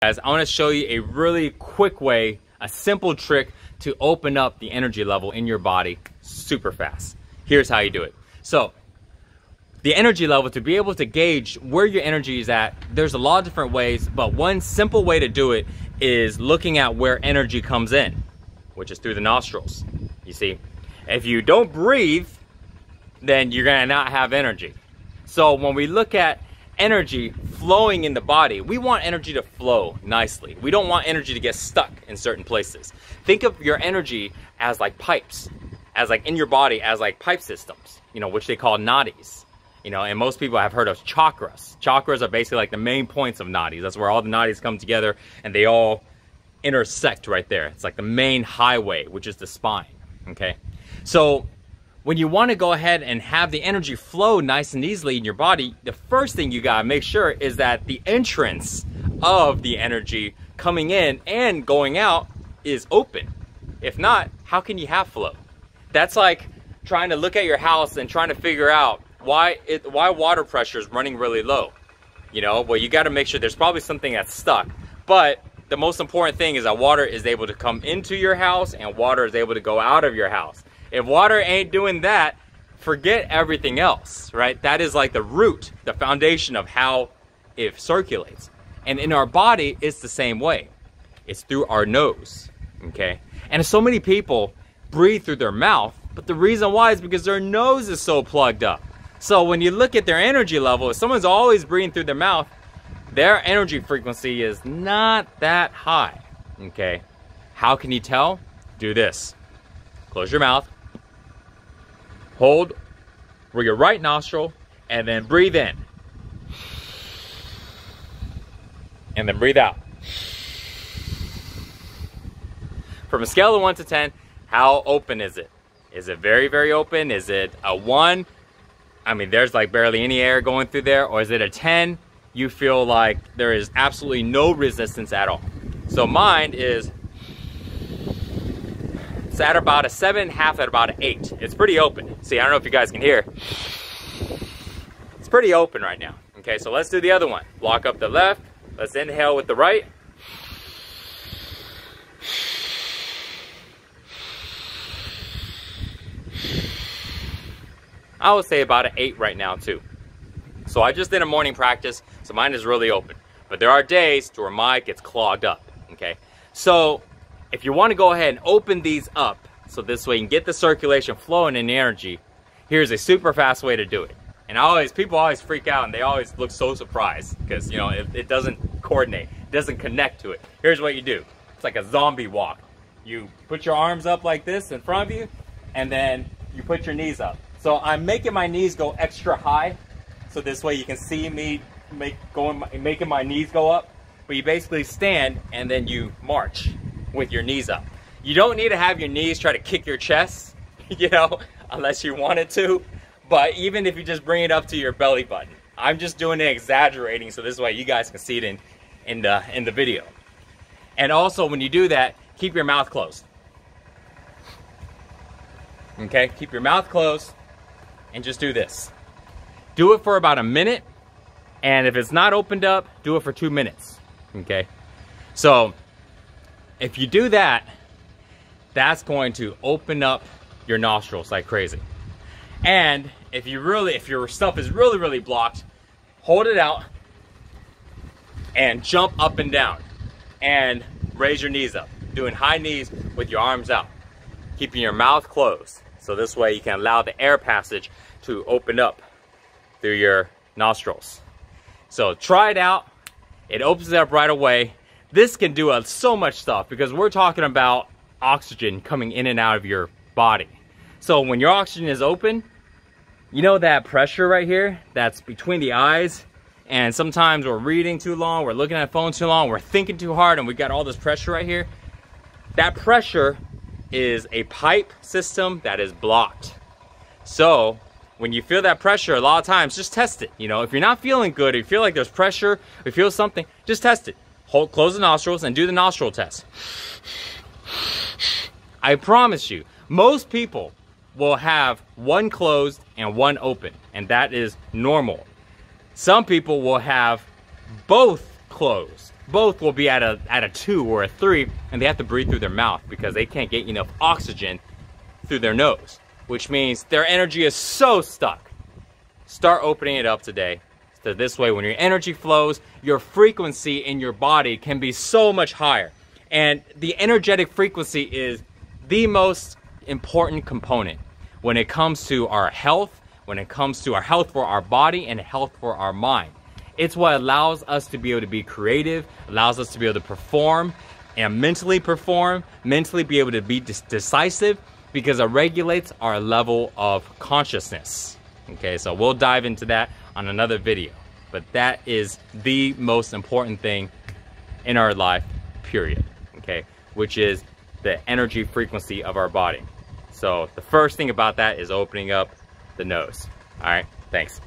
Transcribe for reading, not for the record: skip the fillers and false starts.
Guys, I want to show you a really quick way, a simple trick to open up the energy level in your body super fast. Here's how you do it. So the energy level, to be able to gauge where your energy is at, there's a lot of different ways, but one simple way to do it is looking at where energy comes in, which is through the nostrils. You see, if you don't breathe, then you're gonna not have energy. So when we look at energy flowing in the body, we want energy to flow nicely. We don't want energy to get stuck in certain places. Think of your energy as like pipes, as like in your body as like pipe systems, you know, which they call nadis. You know, and most people have heard of chakras. Chakras are basically like the main points of nadis. That's where all the nadis come together and they all intersect right there. It's like the main highway, which is the spine, okay? So when you want to go ahead and have the energy flow nice and easily in your body, the first thing you gotta make sure is that the entrance of the energy coming in and going out is open. If not, how can you have flow? That's like trying to look at your house and trying to figure out why water pressure is running really low. You know, well, you gotta make sure there's probably something that's stuck. But the most important thing is that water is able to come into your house and water is able to go out of your house. If water ain't doing that, forget everything else, right? That is like the root, the foundation of how it circulates. And in our body, it's the same way. It's through our nose, okay? And so many people breathe through their mouth, but the reason why is because their nose is so plugged up. So when you look at their energy level, if someone's always breathing through their mouth, their energy frequency is not that high, okay? How can you tell? Do this. Close your mouth. Hold with your right nostril and then breathe in. And then breathe out. From a scale of 1 to 10, how open is it? Is it very, very open? Is it a 1? I mean, there's like barely any air going through there. Or is it a 10? You feel like there is absolutely no resistance at all. So mine is, it's at about a 7, half at about an 8. It's pretty open. See, I don't know if you guys can hear. It's pretty open right now. Okay, so let's do the other one. Block up the left. Let's inhale with the right. I would say about an 8 right now too. So I just did a morning practice, so mine is really open. But there are days where mine gets clogged up, okay? So if you want to go ahead and open these up, so this way you can get the circulation flowing in the energy, here's a super fast way to do it. And people always freak out and they always look so surprised because, you know, it doesn't coordinate, it doesn't connect to it. Here's what you do. It's like a zombie walk. You put your arms up like this in front of you, and then you put your knees up. So I'm making my knees go extra high, so this way you can see me making my knees go up. But you basically stand and then you march with your knees up. You don't need to have your knees try to kick your chest, you know, unless you wanted to. But even if you just bring it up to your belly button, I'm just doing it exaggerating so this way you guys can see it in the video. And also when you do that, keep your mouth closed. Okay, keep your mouth closed and just do this. Do it for about a minute, and if it's not opened up, do it for 2 minutes, okay? So if you do that, that's going to open up your nostrils like crazy. And if your stuff is really, really blocked, hold it out and jump up and down and raise your knees up, doing high knees with your arms out, keeping your mouth closed. So this way you can allow the air passage to open up through your nostrils. So try it out. It opens it up right away. This can do so much stuff because we're talking about oxygen coming in and out of your body. So when your oxygen is open, you know that pressure right here that's between the eyes, and sometimes we're reading too long, we're looking at a phone too long, we're thinking too hard, and we got all this pressure right here. That pressure is a pipe system that is blocked. So when you feel that pressure, a lot of times, just test it. You know, if you're not feeling good, if you feel like there's pressure, or you feel something, just test it. Close the nostrils and do the nostril test. I promise you, most people will have one closed and one open, and that is normal. Some people will have both closed, both will be at a 2 or a 3, and they have to breathe through their mouth because they can't get enough oxygen through their nose, which means their energy is so stuck. Start opening it up today. So this way, when your energy flows, your frequency in your body can be so much higher. And the energetic frequency is the most important component when it comes to our health, when it comes to our health for our body and health for our mind. It's what allows us to be able to be creative, allows us to be able to perform and mentally be able to be decisive, because it regulates our level of consciousness. Okay, so we'll dive into that on another video. But that is the most important thing in our life, period. Okay, which is the energy frequency of our body. So the first thing about that is opening up the nose. All right, thanks.